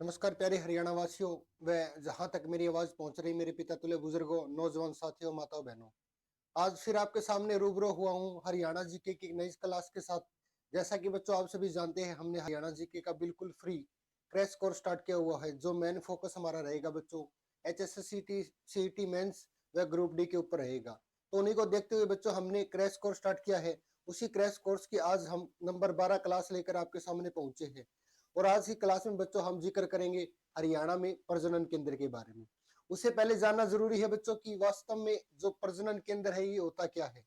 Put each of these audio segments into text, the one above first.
नमस्कार प्यारे हरियाणा वासियों व जहां तक मेरी आवाज पहुंच रही मेरे पिता तुल्य बुजुर्गों, नौजवान साथियों, माताओं, बहनों। आज फिर आपके सामने रूबरू हुआ हूं हरियाणा जीके की नई क्लास के साथ। जैसा कि बच्चों आप सभी जानते हैं, हमने हरियाणा जीके का बिल्कुल फ्री क्रैश कोर्स स्टार्ट किया हुआ है, जो मेन फोकस हमारा रहेगा बच्चों HSC CET मेंस व ग्रुप डी के ऊपर रहेगा। तो उन्हीं को देखते हुए बच्चों हमने क्रैश कोर्स स्टार्ट किया है। उसी क्रैश कोर्स की आज हम नंबर 12 क्लास लेकर आपके सामने पहुंचे हैं। और आज की क्लास में बच्चों हम जिक्र करेंगे हरियाणा में प्रजनन केंद्र के बारे में। उससे पहले जानना जरूरी है बच्चों की वास्तव में जो प्रजनन केंद्र है ये होता क्या है।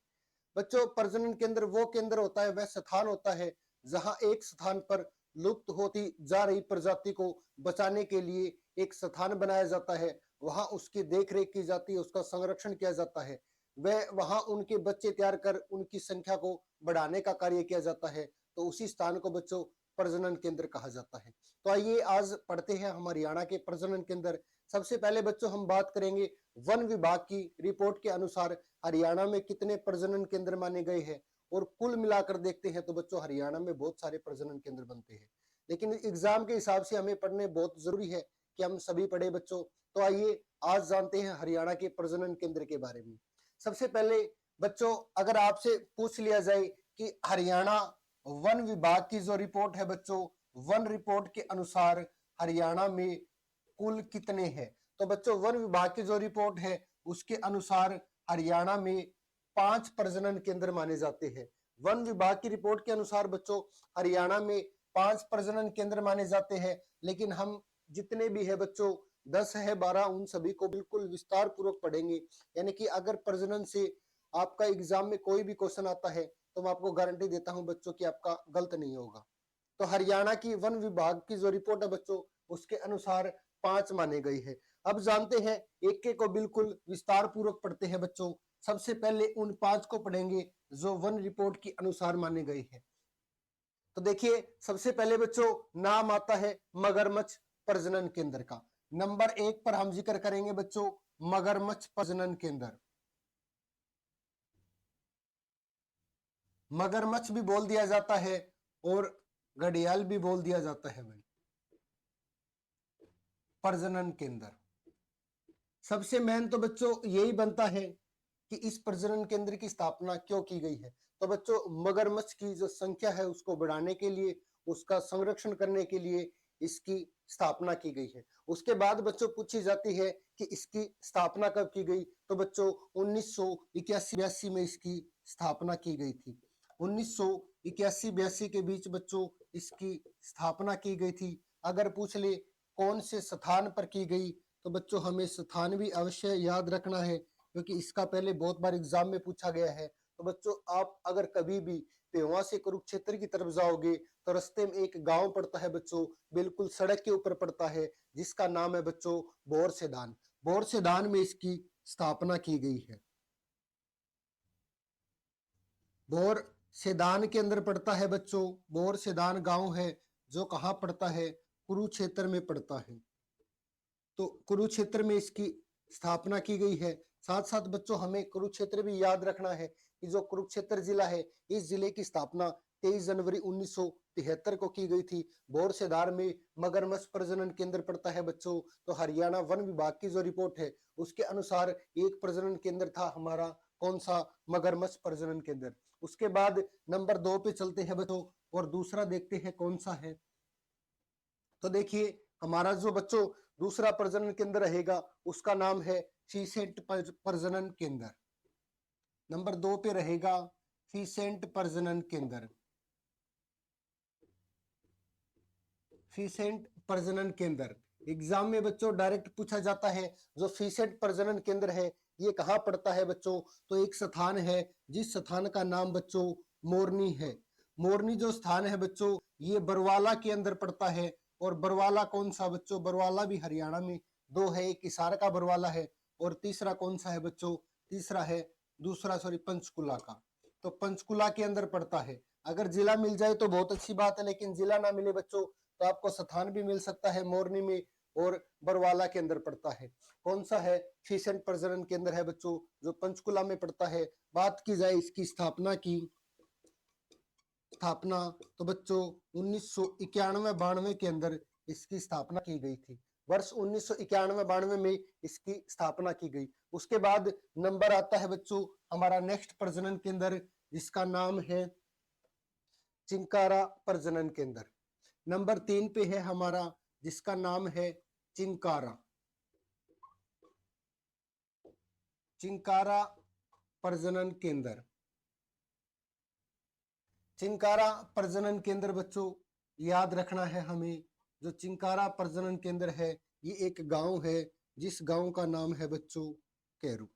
बच्चों, प्रजनन केंद्र वो केंद्र होता है, वह स्थान होता है जहां एक स्थान पर लुप्त होती जा रही प्रजाति को बचाने के लिए एक स्थान बनाया जाता है। वहां उसकी देखरेख की जाती है, उसका संरक्षण किया जाता है। वह वहां उनके बच्चे तैयार कर उनकी संख्या को बढ़ाने का कार्य किया जाता है। तो उसी स्थान को बच्चों प्रजनन केंद्र कहा जाता है। तो आइए आज पढ़ते हैं हम हरियाणा के प्रजनन केंद्र। सबसे पहले बच्चों हम बात करेंगे वन विभाग की रिपोर्ट के अनुसार हरियाणा में कितने प्रजनन केंद्र माने गए हैं। और कुल मिलाकर देखते हैं तो बच्चों हरियाणा में बहुत सारे प्रजनन केंद्र बनते हैं, लेकिन एग्जाम के हिसाब से हमें पढ़ने बहुत जरूरी है कि हम सभी पढ़े बच्चों। तो आइए आज जानते हैं हरियाणा के प्रजनन केंद्र के बारे में। सबसे पहले बच्चों अगर आपसे पूछ लिया जाए कि हरियाणा वन विभाग की जो रिपोर्ट है बच्चों, वन रिपोर्ट के अनुसार हरियाणा में कुल कितने हैं, तो बच्चों वन विभाग की जो रिपोर्ट है उसके अनुसार हरियाणा में 5 प्रजनन केंद्र माने जाते हैं। वन विभाग की रिपोर्ट के अनुसार बच्चों हरियाणा में 5 प्रजनन केंद्र माने जाते हैं, लेकिन हम जितने भी है बच्चों 10 है 12 उन सभी को बिल्कुल विस्तार पूर्वक पढ़ेंगे। यानी कि अगर प्रजनन से आपका एग्जाम में कोई भी क्वेश्चन आता है तो मैं आपको गारंटी देता हूं बच्चों कि आपका गलत नहीं होगा। तो हरियाणा की वन विभाग की जो रिपोर्ट है बच्चों उसके अनुसार 5 माने गई है। अब जानते हैं एक एक को बिल्कुल विस्तार पूर्वक पढ़ते हैं बच्चों। सबसे पहले उन 5 को पढ़ेंगे जो वन रिपोर्ट के अनुसार माने गए हैं। तो देखिए सबसे पहले बच्चों नाम आता है मगरमच्छ प्रजनन केंद्र का। नंबर 1 पर हम जिक्र करेंगे बच्चों मगरमच्छ प्रजनन केंद्र। मगरमच्छ भी बोल दिया जाता है और घड़ियाल भी बोल दिया जाता है भाई। प्रजनन केंद्र सबसे मेन तो बच्चों यही बनता है कि इस प्रजनन केंद्र की स्थापना क्यों की गई है। तो बच्चों मगरमच्छ की जो संख्या है उसको बढ़ाने के लिए, उसका संरक्षण करने के लिए इसकी स्थापना की गई है। उसके बाद बच्चों पूछी जाती है कि इसकी स्थापना कब की गई, तो बच्चों 1981-82 में इसकी स्थापना की गई थी। 1981-82 के बीच बच्चों इसकी स्थापना की गई थी। अगर पूछ ले कौन से स्थान पर की गई, तो बच्चों हमें स्थान भी अवश्य याद रखना है, क्योंकि इसका पहले बहुत बार एग्जाम में पूछा गया है। तो बच्चों आप अगर कभी भी पेवा से कुरुक्षेत्र की तरफ जाओगे तो रास्ते में एक गांव पड़ता है बच्चों, बिल्कुल सड़क के ऊपर पड़ता है, जिसका नाम है बच्चों बोरसेदान। बोरसेदान में इसकी स्थापना की गई है। बोरसेदान के अंदर पड़ता है बच्चों, बोरसेदान गांव है जो कहाँ पड़ता है, कुरुक्षेत्र में पड़ता है। तो कुरुक्षेत्र में इसकी स्थापना की गई है। साथ साथ बच्चों हमें कुरुक्षेत्र भी याद रखना है कि जो कुरुक्षेत्र जिला है इस जिले की स्थापना 23 जनवरी 1973 को की गई थी। बोरसेदार में मगरमच्छ प्रजनन केंद्र पड़ता है बच्चों। तो हरियाणा वन विभाग की जो रिपोर्ट है उसके अनुसार एक प्रजनन केंद्र था हमारा, कौन सा, मगरमच्छ प्रजनन केंद्र। उसके बाद नंबर 2 पे चलते हैं बच्चों और दूसरा देखते हैं कौन सा है। तो देखिए हमारा जो बच्चों दूसरा प्रजनन केंद्र रहेगा उसका नाम है फीसेंट प्रजनन केंद्र। नंबर 2 पे रहेगा फीसेंट प्रजनन केंद्र। फीसेंट प्रजनन केंद्र एग्जाम में बच्चों डायरेक्ट पूछा जाता है। जो फीसेंट प्रजनन केंद्र है ये कहाँ पड़ता है बच्चों, तो एक स्थान है जिस स्थान का नाम बच्चों मोरनी है। मोरनी जो स्थान है बच्चों ये बरवाला के अंदर पड़ता है। और बरवाला कौन सा बच्चों, बरवाला भी हरियाणा में दो है, एक हिसार का बरवाला है और तीसरा कौन सा है बच्चों, तीसरा है पंचकुला का। तो पंचकुला के अंदर पड़ता है। अगर जिला मिल जाए तो बहुत अच्छी बात है, लेकिन जिला ना मिले बच्चों तो आपको स्थान भी मिल सकता है मोरनी में और बरवाला के अंदर पड़ता है। कौन सा है, फीसेंट प्रजनन केंद्र है बच्चों जो पंचकुला में पड़ता है। बात की जाए इसकी स्थापना की, स्थापना तो बच्चों 1991-92 के अंदर इसकी स्थापना की गई थी। वर्ष 1991-92 में इसकी स्थापना की गई। उसके बाद नंबर आता है बच्चों हमारा नेक्स्ट प्रजनन केंद्र, जिसका नाम है चिंकारा प्रजनन केंद्र। नंबर 3 पे है हमारा, जिसका नाम है चिंकारा चिंकारा प्रजनन केंद्र। चिंकारा प्रजनन केंद्र बच्चों याद रखना है हमें। जो चिंकारा प्रजनन केंद्र है ये एक गांव है, जिस गांव का नाम है बच्चों कैरू।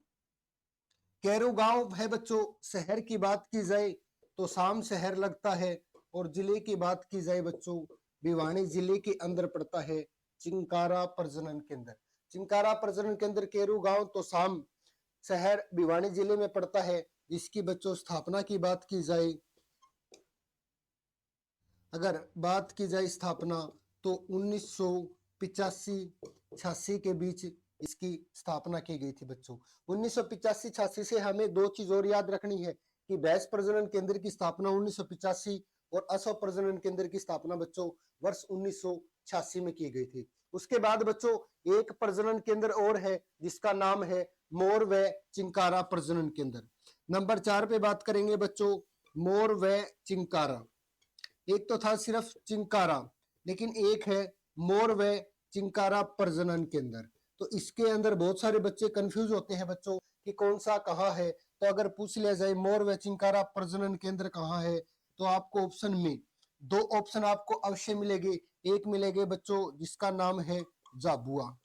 कैरू गांव है बच्चों। शहर की बात की जाए तो शाम शहर लगता है, और जिले की बात की जाए बच्चों भिवानी जिले के अंदर पड़ता है चिंकारा प्रजनन केंद्र। चिंकारा प्रजनन केंद्र कैरू गांव तो शाम शहर भिवानी जिले में पड़ता है। जिसकी बच्चों स्थापना की बात की जाए, अगर बात की जाए स्थापना तो 1985-86 के बीच इसकी स्थापना की गई थी बच्चों। 1985-86 से हमें दो चीज और याद रखनी है कि भैंस प्रजनन केंद्र की स्थापना 1985 और असव प्रजनन केंद्र की स्थापना बच्चों वर्ष 1986 में की गई थी। उसके बाद बच्चों एक प्रजनन केंद्र और है, जिसका नाम है मोर व चिंकारा प्रजनन केंद्र। नंबर 4 पे बात करेंगे बच्चों मोर व चिंकारा। एक तो था सिर्फ चिंकारा, लेकिन एक है मोर व चिंकारा प्रजनन केंद्र। तो इसके अंदर बहुत सारे बच्चे कंफ्यूज होते हैं बच्चों कि कौन सा कहाँ है। तो अगर पूछ लिया जाए मोर व चिंकारा प्रजनन केंद्र कहाँ है, तो आपको ऑप्शन में दो ऑप्शन आपको अवश्य मिलेंगे। एक मिलेंगे बच्चों जिसका नाम है जाबुआ।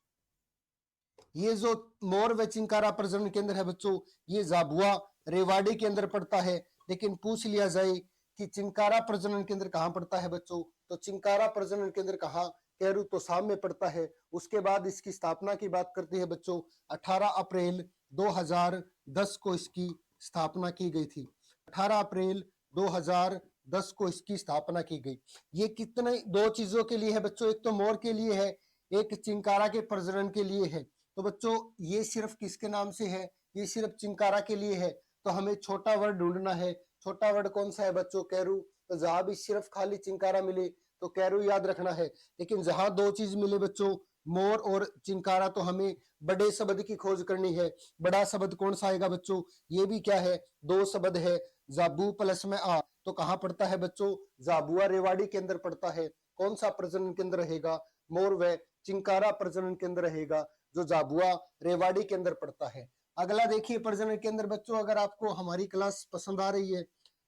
ये जो मोर व चिंकारा प्रजनन केंद्र है बच्चों, ये जाबुआ रेवाड़ी के अंदर पड़ता है। लेकिन पूछ लिया जाए कि चिंकारा प्रजनन केंद्र कहाँ पड़ता है बच्चों, तो चिंकारा प्रजनन केंद्र कहाँ, कैरू तो शाम में पड़ता है। उसके बाद इसकी स्थापना की बात करते हैं बच्चों 18 अप्रैल 2010 को इसकी स्थापना की गई थी। 18 अप्रैल 2010 को इसकी स्थापना की गई। ये कितने दो चीजों के लिए है बच्चों, एक तो मोर के लिए है, एक चिंकारा के प्रजनन के लिए है। तो बच्चों ये सिर्फ किसके नाम से है, ये सिर्फ चिंकारा के लिए है। तो हमें छोटा वर्ड ढूंढना है। छोटा वर्ड कौन सा है बच्चों, कैरू। तो जहां भी सिर्फ खाली चिंकारा मिले तो कैरू याद रखना है। लेकिन जहां दो चीज मिले बच्चों मोर और चिंकारा, तो हमें बड़े शब्द की खोज करनी है। बड़ा शब्द कौन सा आएगा बच्चों, ये भी क्या है, दो शब्द है, जाबू प्लस में आ। तो कहाँ पड़ता है बच्चों, जाबुआ रेवाड़ी के अंदर पड़ता है। कौन सा प्रजनन केंद्र रहेगा, मोर व चिंकारा प्रजनन केंद्र रहेगा, जो जाबुआ रेवाड़ी के अंदर पड़ता है। अगला देखिए प्रजनन केंद्र बच्चों। अगर आपको हमारी क्लास पसंद आ रही है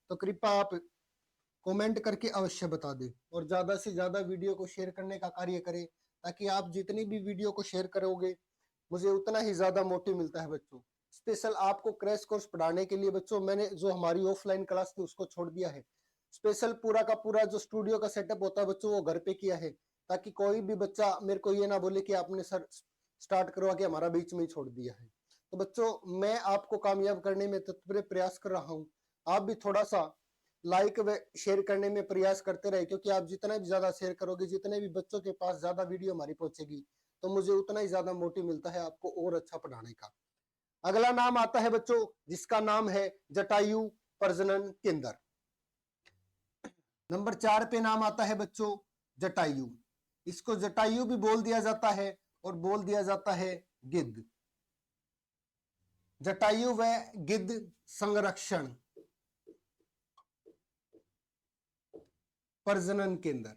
तो कृपया आप कमेंट करके अवश्य बता दें, और ज्यादा से ज्यादा वीडियो को शेयर करने का कार्य करें, ताकि आप जितनी भी वीडियो को शेयर करोगे मुझे उतना ही ज्यादा मोटिव मिलता है बच्चों। स्पेशल आपको क्रैश कोर्स पढ़ाने के लिए बच्चों मैंने जो हमारी ऑफलाइन क्लास थी उसको छोड़ दिया है। स्पेशल पूरा का पूरा जो स्टूडियो का सेटअप होता है बच्चों वो घर पे किया है, ताकि कोई भी बच्चा मेरे को ये ना बोले कि आपने सर स्टार्ट करवा के हमारा बीच में ही छोड़ दिया है। तो बच्चों मैं आपको कामयाब करने में तत्पर प्रयास कर रहा हूँ। आप भी थोड़ा सा लाइक व शेयर करने में प्रयास करते रहे, क्योंकि आप जितना भी ज्यादा शेयर करोगे, जितने भी बच्चों के पास ज्यादा वीडियो हमारी पहुंचेगी, तो मुझे उतना ही ज्यादा मोटिव मिलता है आपको और अच्छा पढ़ाने का। अगला नाम आता है बच्चों जिसका नाम है जटायु प्रजनन केंद्र। नंबर 4 पे नाम आता है बच्चों जटायु। इसको जटायु भी बोल दिया जाता है और बोल दिया जाता है गिद्ध। जटायु व गिद्ध संरक्षण प्रजनन केंद्र,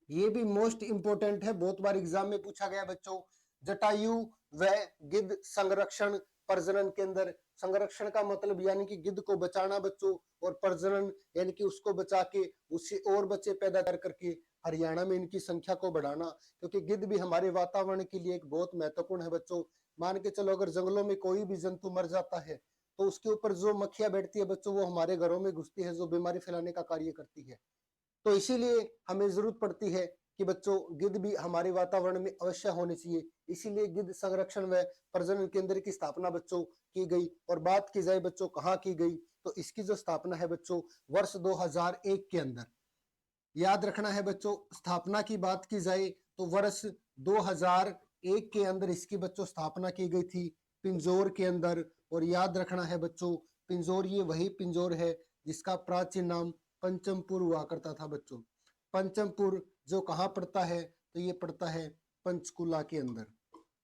ये भी मोस्ट इंपोर्टेंट है, बहुत बार एग्जाम में पूछा गया बच्चों। जटायु व गिद्ध संरक्षण प्रजनन केंद्र। संरक्षण का मतलब यानी कि गिद्ध को बचाना बच्चों, और प्रजनन यानी कि उसको बचा के उससे और बच्चे पैदा कर करके हरियाणा में इनकी संख्या को बढ़ाना। क्योंकि गिद्ध भी हमारे वातावरण के लिए एक बहुत महत्वपूर्ण है बच्चों। मान के चलो अगर जंगलों में कोई भी जंतु मर जाता है तो उसके ऊपर जो मक्खियां बैठती है बच्चों वो हमारे घरों में घुसती है, जो बीमारी फैलाने का कार्य करती है। तो इसीलिए हमें जरूरत पड़ती है कि बच्चों गिद्ध भी हमारे वातावरण में अवश्य होने चाहिए। इसीलिए गिद्ध संरक्षण व प्रजनन केंद्र की स्थापना बच्चों की गई। और बात की जाए बच्चों कहाँ की गई, तो इसकी जो स्थापना है बच्चों वर्ष 2001 के अंदर। याद रखना है बच्चों, स्थापना की बात की जाए तो वर्ष 2001 के अंदर इसकी बच्चों स्थापना की गई थी पिंजौर के अंदर। और याद रखना है बच्चों पिंजौर ये वही पिंजौर है जिसका प्राचीन नाम पंचमपुर हुआ करता था बच्चों। पंचमपुर जो कहाँ पड़ता है, तो ये पड़ता है पंचकुला के अंदर।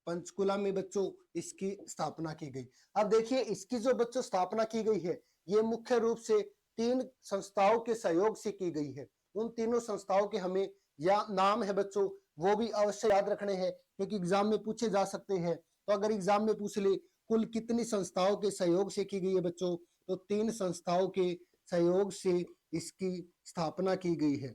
पंचकुला में बच्चों इसकी स्थापना की गई। अब देखिए इसकी जो बच्चों स्थापना की गई है ये मुख्य रूप से 3 संस्थाओं के सहयोग से की गई है। उन तीनों संस्थाओं के हमें या नाम है बच्चों वो भी अवश्य याद रखने हैं, क्योंकि एग्जाम में पूछे जा सकते हैं। तो अगर एग्जाम में पूछ ले कुल कितनी संस्थाओं के सहयोग से की गई है बच्चों, तो 3 संस्थाओं के सहयोग से इसकी स्थापना की गई है।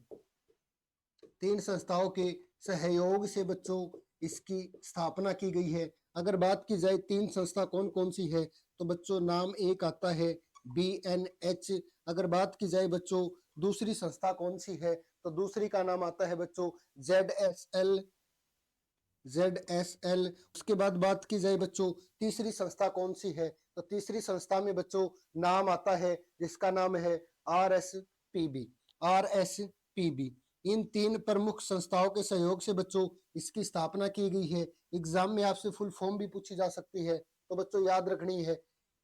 3 संस्थाओं के सहयोग से बच्चों इसकी स्थापना की गई है। अगर बात की जाए 3 संस्था कौन कौन सी है, तो बच्चों नाम एक आता है BNH। अगर बात की जाए बच्चों दूसरी संस्था कौन सी है, तो दूसरी का नाम आता है बच्चों ZSL। उसके बाद बात की जाए बच्चों तीसरी संस्था कौन सी है, तो तीसरी संस्था में बच्चों नाम आता है जिसका नाम है RSPB। इन 3 प्रमुख संस्थाओं के सहयोग से बच्चों इसकी स्थापना की गई है। एग्जाम में आपसे फुल फॉर्म भी पूछी जा सकती है, तो बच्चों याद रखनी है।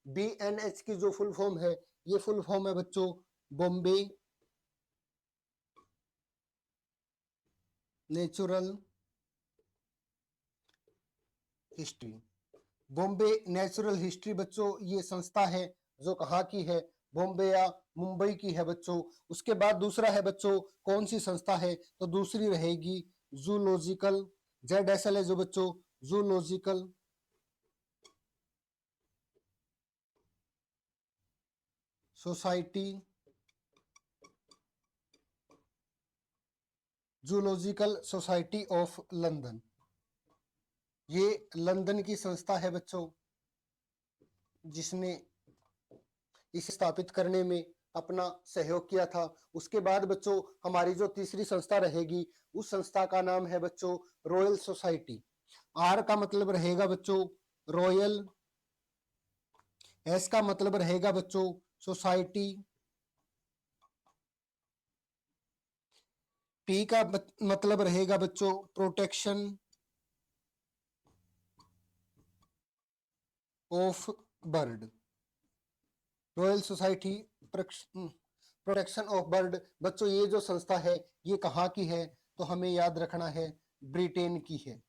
BNH की जो फुल फॉर्म है, ये फुल फॉर्म है बच्चों Bombay natural history. Bombay natural history बच्चों ये संस्था है जो कहाँ की है, बॉम्बे या मुंबई की है बच्चों। उसके बाद दूसरा है बच्चों कौन सी संस्था है, तो दूसरी रहेगी जूलॉजिकल। ZSL है जो बच्चों zoological society, zoological society of London. ये लंदन की संस्था है बच्चों जिसने इसे स्थापित करने में अपना सहयोग किया था। उसके बाद बच्चों हमारी जो तीसरी संस्था रहेगी उस संस्था का नाम है बच्चों रॉयल सोसाइटी। R का मतलब रहेगा बच्चों रॉयल, S का मतलब रहेगा बच्चों सोसाइटी, P का मतलब रहेगा बच्चों protection of bird. Royal society protection of bird बच्चों ये जो संस्था है ये कहाँ की है, तो हमें याद रखना है ब्रिटेन की है।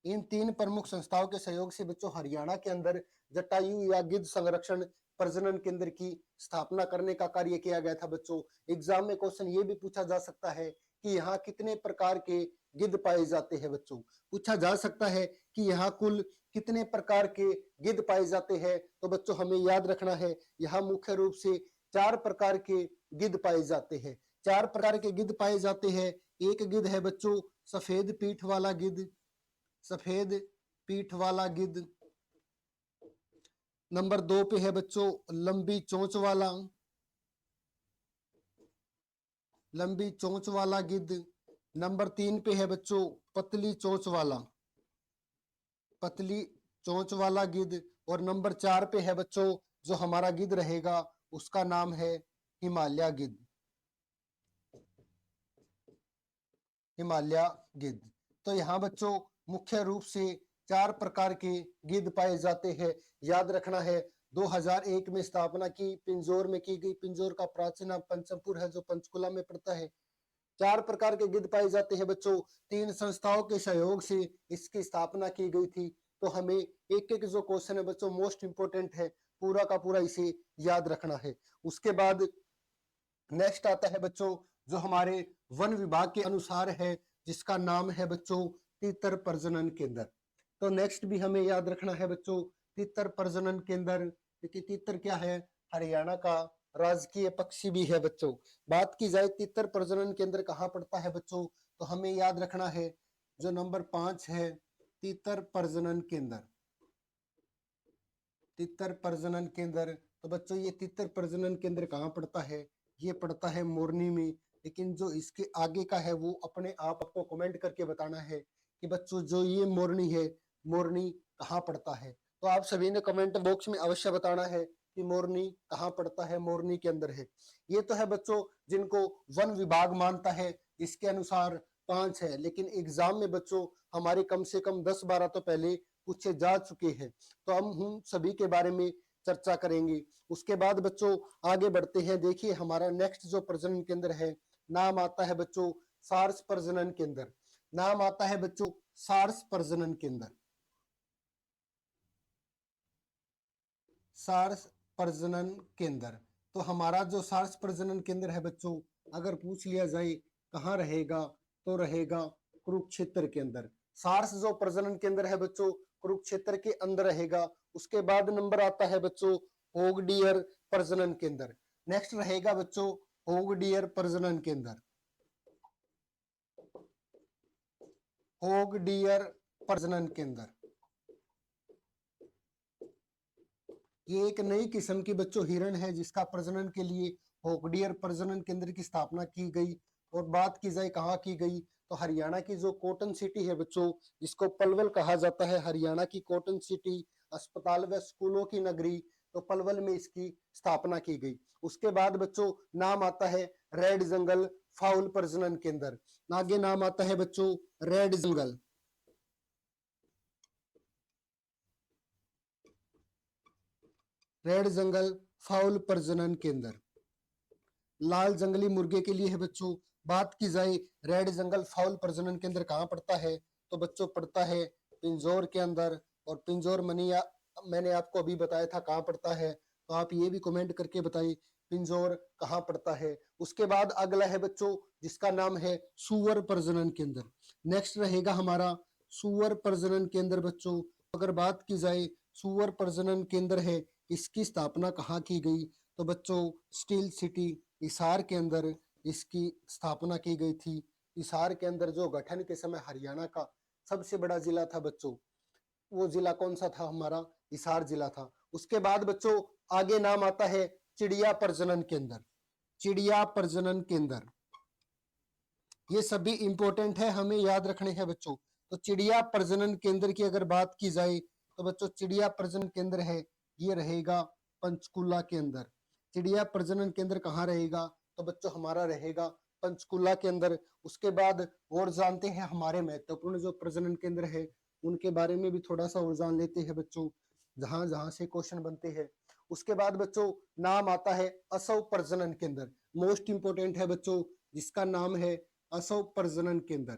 इन 3 प्रमुख संस्थाओं के सहयोग से बच्चों हरियाणा के अंदर जटायु या गिद्ध संरक्षण प्रजनन केंद्र की स्थापना करने का कार्य किया गया था बच्चों। एग्जाम में क्वेश्चन ये भी पूछा जा सकता है कि यहाँ कितने प्रकार के गिद्ध पाए जाते हैं बच्चों। पूछा जा सकता है कि यहाँ कुल कितने प्रकार के गिद्ध पाए जाते हैं, तो बच्चों हमें याद रखना है यहाँ मुख्य रूप से 4 प्रकार के गिद्ध पाए जाते हैं। 4 प्रकार के गिद्ध पाए जाते हैं। एक गिद्ध है बच्चों सफेद पीठ वाला गिद्ध, सफेद पीठ वाला गिद्ध। नंबर 2 पे है बच्चों लंबी चोंच वाला, लंबी चोंच वाला गिद्ध। नंबर 3 पे है बच्चों पतली चोंच वाला, पतली चोंच वाला गिद्ध। और नंबर 4 पे है बच्चों जो हमारा गिद्ध रहेगा उसका नाम है हिमालय गिद्ध, हिमालय गिद्ध। तो यहाँ बच्चों मुख्य रूप से 4 प्रकार के गिद्ध पाए जाते हैं। याद रखना है 2001 में स्थापना की पिंजौर में की गई। पिंजौर का प्राचीन नाम पंचमपुर है जो पंचकुला में पड़ता है। 4 प्रकार के गिद्ध पाए जाते हैं बच्चों। 3 संस्थाओं के सहयोग से इसकी स्थापना की गई थी। तो हमें एक एक जो क्वेश्चन है बच्चों मोस्ट इंपोर्टेंट है, पूरा का पूरा इसे याद रखना है। उसके बाद नेक्स्ट आता है बच्चों जो हमारे वन विभाग के अनुसार है जिसका नाम है बच्चों तीतर प्रजनन केंद्र। तो नेक्स्ट भी हमें याद रखना है बच्चों तीतर प्रजनन केंद्र, क्योंकि तीतर क्या है हरियाणा का राजकीय पक्षी भी है बच्चों। बात की जाए तीतर प्रजनन केंद्र कहाँ पड़ता है बच्चों, तो हमें याद रखना है जो नंबर 5 है तीतर प्रजनन केंद्र, तीतर प्रजनन केंद्र। तो बच्चों ये तीतर प्रजनन केंद्र कहाँ पड़ता है, ये पड़ता है मोरनी में। लेकिन जो इसके आगे का है वो अपने आप आपको कमेंट करके बताना है कि बच्चों जो ये मोरनी है मोरनी कहाँ पड़ता है। तो आप सभी ने कमेंट बॉक्स में अवश्य बताना है कि मोरनी कहाँ पड़ता है, मोरनी के अंदर है। ये तो है बच्चों जिनको वन विभाग मानता है, इसके अनुसार 5 है। लेकिन एग्जाम में बच्चों हमारे कम से कम 10-12 तो पहले पूछे जा चुके हैं, तो हम सभी के बारे में चर्चा करेंगे। उसके बाद बच्चों आगे बढ़ते हैं। देखिए हमारा नेक्स्ट जो प्रजनन केंद्र है नाम आता है बच्चों सार्स प्रजनन केंद्र। नाम आता है बच्चों सार्स प्रजनन केंद्र। सार्स प्रजनन केंद्र। तो हमारा जो सार्स प्रजनन केंद्र है बच्चों, अगर पूछ लिया जाए कहाँ रहेगा, तो रहेगा कुरुक्षेत्र के अंदर। सार्स जो प्रजनन केंद्र है बच्चों, कुरुक्षेत्र के अंदर रहेगा। उसके बाद नंबर आता है बच्चों होगडियर प्रजनन केंद्र। नेक्स्ट रहेगा बच्चों होगडियर प्रजनन केंद्र। होगडियर प्रजनन केंद्र, ये एक नई किस्म की बच्चों हिरण है जिसका प्रजनन के लिए होगडियर प्रजनन केंद्र की स्थापना की गई। और बात की जाए कहाँ की गई, तो हरियाणा की जो कॉटन सिटी है बच्चों, जिसको पलवल कहा जाता है, हरियाणा की कॉटन सिटी, अस्पताल व स्कूलों की नगरी, तो पलवल में इसकी स्थापना की गई। उसके बाद बच्चों नाम आता है रेड जंगल फाउल प्रजनन केंद्र। आगे नाम आता है बच्चों रेड जंगल। रेड जंगल फाउल प्रजनन केंद्र लाल जंगली मुर्गे के लिए है बच्चों। बात की जाए रेड जंगल फाउल प्रजनन केंद्र कहाँ पड़ता है, तो बच्चों पड़ता है पिंजौर के अंदर। और पिंजौर मनिया मैंने आपको अभी बताया था कहाँ पड़ता है, तो आप ये भी कमेंट करके बताइए पिंजौर कहाँ पड़ता है। उसके बाद अगला है बच्चों जिसका नाम है सुअर प्रजनन केंद्र। नेक्स्ट रहेगा हमारा सुअर प्रजनन केंद्र बच्चों। अगर बात की जाए सुअर प्रजनन केंद्र है, इसकी स्थापना कहाँ की गई, तो बच्चों स्टील सिटी हिसार के अंदर इसकी स्थापना की गई थी। हिसार के अंदर जो गठन के समय हरियाणा का सबसे बड़ा जिला था बच्चों, वो जिला कौन सा था, हमारा हिसार जिला था। उसके बाद बच्चों आगे नाम आता है चिड़िया प्रजनन केंद्र। चिड़िया प्रजनन केंद्र, ये सभी इंपॉर्टेंट है, हमें याद रखने हैं बच्चों। तो चिड़िया प्रजनन केंद्र की अगर बात की जाए, तो बच्चों चिड़िया प्रजनन केंद्र है ये रहेगा पंचकुला के अंदर। चिड़िया प्रजनन केंद्र कहाँ रहेगा, तो बच्चों हमारा रहेगा पंचकुला के अंदर। उसके बाद और जानते हैं हमारे महत्वपूर्ण जो प्रजनन केंद्र है उनके बारे में भी थोड़ा सा और जान लेते हैं बच्चों, जहां जहां से क्वेश्चन बनते हैं। उसके बाद बच्चों नाम आता है असव प्रजनन केंद्र। मोस्ट इंपोर्टेंट है बच्चों, जिसका नाम है असव प्रजनन केंद्र।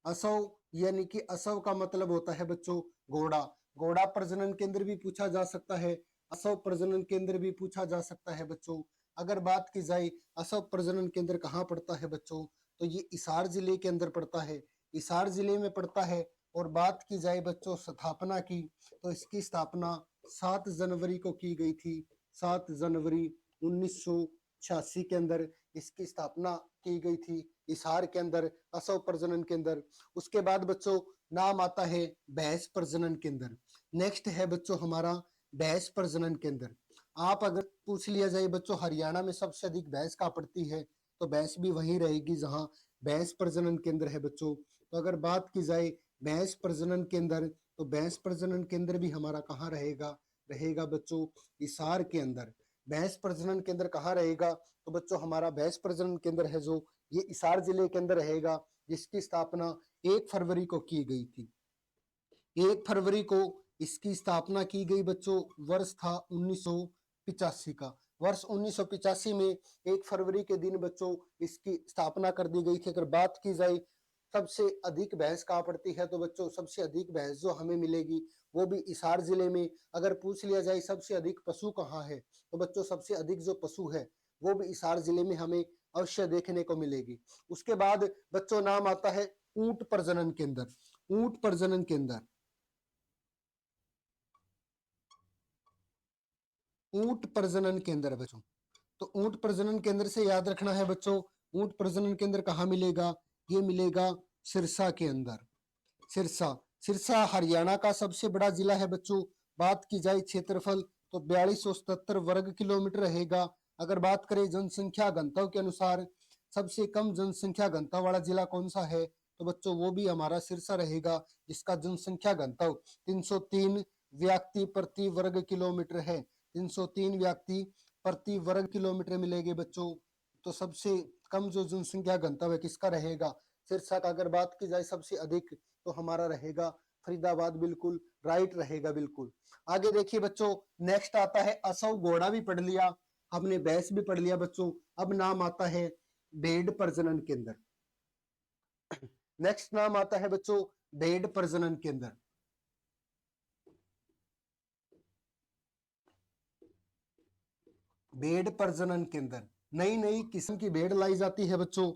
असव यानी कि असव का मतलब होता है बच्चों घोड़ा। घोड़ा प्रजनन केंद्र भी पूछा जा सकता है, असव प्रजनन केंद्र भी पूछा जा सकता है बच्चों। अगर बात की जाए असव प्रजनन केंद्र कहाँ पड़ता है बच्चों, तो ये हिसार जिले के अंदर पड़ता है, हिसार जिले में पड़ता है। और बात की जाए बच्चों स्थापना की, तो इसकी स्थापना 7 जनवरी को की गई थी। 7 जनवरी 1986 के अंदर इसकी स्थापना की गई थी हिसार के अंदर असव प्रजनन केंद्र। उसके बाद बच्चों नाम आता है भैंस प्रजनन केंद्र। नेक्स्ट है बच्चों हमारा भैंस प्रजनन केंद्र। आप अगर पूछ लिया जाए बच्चों हरियाणा में सबसे अधिक भैंस कहाँ पड़ती है, तो भैंस भी वहीं रहेगी जहां भैंस प्रजनन केंद्र है बच्चों। तो अगर बात की जाए भैंस प्रजनन केंद्र, तो भैंस प्रजनन केंद्र भी हमारा कहाँ रहेगा, रहेगा बच्चों हिसार के अंदर। भैंस प्रजनन केंद्र कहाँ रहेगा, तो बच्चों हमारा भैंस प्रजनन केंद्र है जो ये हिसार जिले के अंदर रहेगा, जिसकी स्थापना 1 फरवरी को की गई थी। 1 फरवरी को इसकी स्थापना की गई बच्चों। वर्ष था 1985 का। वर्ष 1985 में 1 फरवरी के दिन बच्चों इसकी स्थापना कर दी गई थी। अगर बात की जाए सबसे अधिक भैंस कहाँ पड़ती है, तो बच्चों सबसे अधिक भैंस जो हमें मिलेगी वो भी हिसार जिले में। अगर पूछ लिया जाए सबसे अधिक पशु कहाँ है, तो बच्चों सबसे अधिक जो पशु है वो भी हिसार जिले में हमें अवश्य देखने को मिलेगी। उसके बाद बच्चों नाम आता है ऊंट प्रजनन केंद्र। ऊंट प्रजनन केंद्र, ऊंट प्रजनन केंद्र बच्चों। तो ऊंट प्रजनन केंद्र से याद रखना है बच्चों, ऊंट प्रजनन केंद्र कहाँ मिलेगा, ये मिलेगा सिरसा के अंदर। सिरसा, सिरसा हरियाणा का सबसे बड़ा जिला है बच्चों। बात की जाए क्षेत्रफल, तो 4277 वर्ग किलोमीटर रहेगा। अगर बात करें जनसंख्या घनत्व के अनुसार, सबसे कम जनसंख्या घनत्व वाला जिला कौन सा है, तो बच्चों वो भी हमारा सिरसा रहेगा, जिसका जनसंख्या घनत्व 303 व्यक्ति प्रति वर्ग किलोमीटर है। 303 व्यक्ति प्रति वर्ग किलोमीटर मिलेंगे बच्चों। तो सबसे कम जो जनसंख्या घनत्व है किसका रहेगा, सिरसा का। अगर बात की जाए सबसे अधिक, तो हमारा रहेगा फरीदाबाद। बिल्कुल राइट रहेगा बिल्कुल। आगे देखिए बच्चों नेक्स्ट आता है असव। घोड़ा भी पढ़ लिया हमने, भैंस भी पढ़ लिया बच्चों। अब नाम आता है भेड़ प्रजनन केंद्र। नेक्स्ट नाम आता है बच्चों भेड़ प्रजनन केंद्र। भेड़ प्रजनन केंद्र, नई नई किस्म की भेड़ लाई जाती है बच्चों,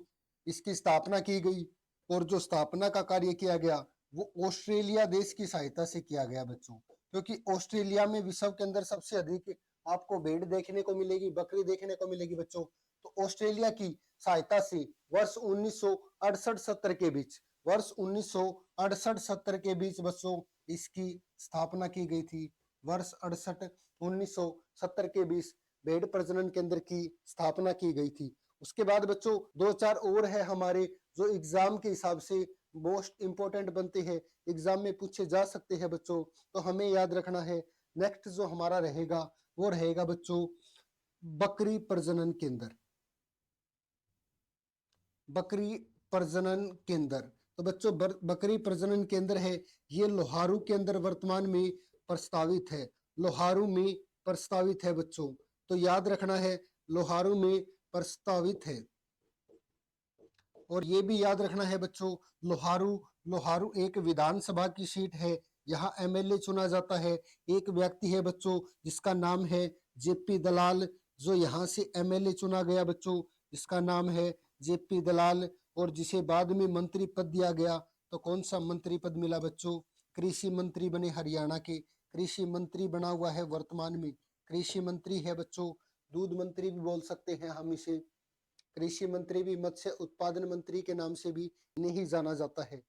इसकी स्थापना की गई और जो स्थापना का कार्य किया गया वो ऑस्ट्रेलिया देश की सहायता से किया गया बच्चों, क्योंकि ऑस्ट्रेलिया में विश्व के अंदर सबसे अधिक आपको भेड़ देखने को मिलेगी, बकरी देखने को मिलेगी बच्चों। तो ऑस्ट्रेलिया की सहायता से वर्ष 1968-70 के बीच, वर्ष 1968-70 के बीच बच्चों इसकी स्थापना की गई थी। वर्ष 1970 के बीच भेड़ प्रजनन केंद्र की स्थापना की गई थी। उसके बाद बच्चों दो चार और है हमारे जो एग्जाम के हिसाब से मोस्ट इंपोर्टेंट बनते हैं, एग्जाम में पूछे जा सकते हैं बच्चों, तो हमें याद रखना है। नेक्स्ट जो हमारा रहेगा वो रहेगा बच्चों बकरी प्रजनन केंद्र। बकरी प्रजनन केंद्र, तो बच्चों बकरी प्रजनन केंद्र है ये लोहारू के अंदर वर्तमान में प्रस्तावित है, लोहारू में प्रस्तावित है बच्चों, तो याद रखना है लोहारू में प्रस्तावित है। और ये भी याद रखना है बच्चों लोहारू, लोहारू एक विधानसभा की सीट है, यहाँ एमएलए चुना जाता है। एक व्यक्ति है बच्चों जिसका नाम है जेपी दलाल, जो यहाँ से एमएलए चुना गया बच्चों, जिसका नाम है जेपी दलाल, और जिसे बाद में मंत्री पद दिया गया। तो कौन सा मंत्री पद मिला बच्चों? कृषि मंत्री बने हरियाणा के, कृषि मंत्री बना हुआ है वर्तमान में, कृषि मंत्री है बच्चों, दूध मंत्री भी बोल सकते हैं हम इसे, कृषि मंत्री भी, मत्स्य उत्पादन मंत्री के नाम से भी नहीं जाना जाता है।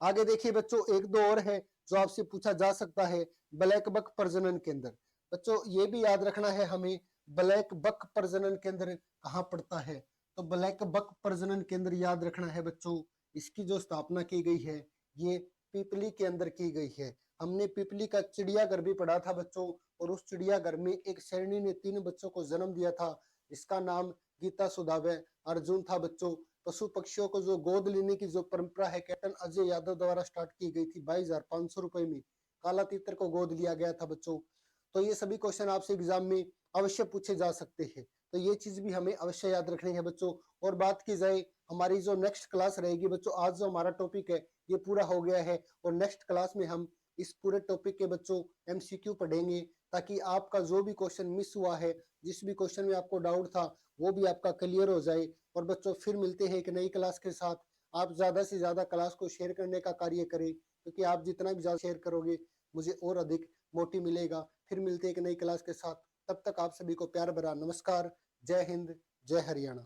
आगे देखिए बच्चों एक दो और है जो आपसे पूछा जा सकता है, ब्लैक बक प्रजनन केंद्र। बच्चों ये भी याद रखना है हमें, ब्लैक बक प्रजनन केंद्र कहाँ पड़ता है? तो ब्लैक बक प्रजनन केंद्र याद रखना है बच्चों, इसकी जो स्थापना की गई है ये पिपली के अंदर की गई है। हमने पिपली का चिड़ियाघर भी पढ़ा था बच्चों, और उस चिड़ियाघर में एक शेरनी ने 3 बच्चों को जन्म दिया था, इसका नाम गीता सुदावे अर्जुन था बच्चों। पशु पक्षियों को जो गोद लेने की जो परंपरा है कैप्टन अजय यादव द्वारा स्टार्ट की गई थी, 22,500 रुपए में काला तीतर को गोद लिया गया था बच्चों। तो ये सभी क्वेश्चन आपसे एग्जाम में अवश्य पूछे जा सकते हैं, तो ये चीज भी हमें अवश्य याद रखनी है बच्चों। और बात की जाए हमारी जो नेक्स्ट क्लास रहेगी बच्चों, आज जो हमारा टॉपिक है ये पूरा हो गया है, और नेक्स्ट क्लास में हम इस पूरे टॉपिक के बच्चों एमसीक्यू पढ़ेंगे, ताकि आपका जो भी क्वेश्चन मिस हुआ है, जिस भी क्वेश्चन में आपको डाउट था वो भी आपका क्लियर हो जाए। और बच्चों फिर मिलते हैं एक नई क्लास के साथ। आप ज्यादा से ज्यादा क्लास को शेयर करने का कार्य करें, क्योंकि आप जितना भी ज्यादा शेयर करोगे मुझे और अधिक मोटिव मिलेगा। फिर मिलते हैं एक नई क्लास के साथ, तब तक आप सभी को प्यार भरा नमस्कार। जय हिंद, जय हरियाणा।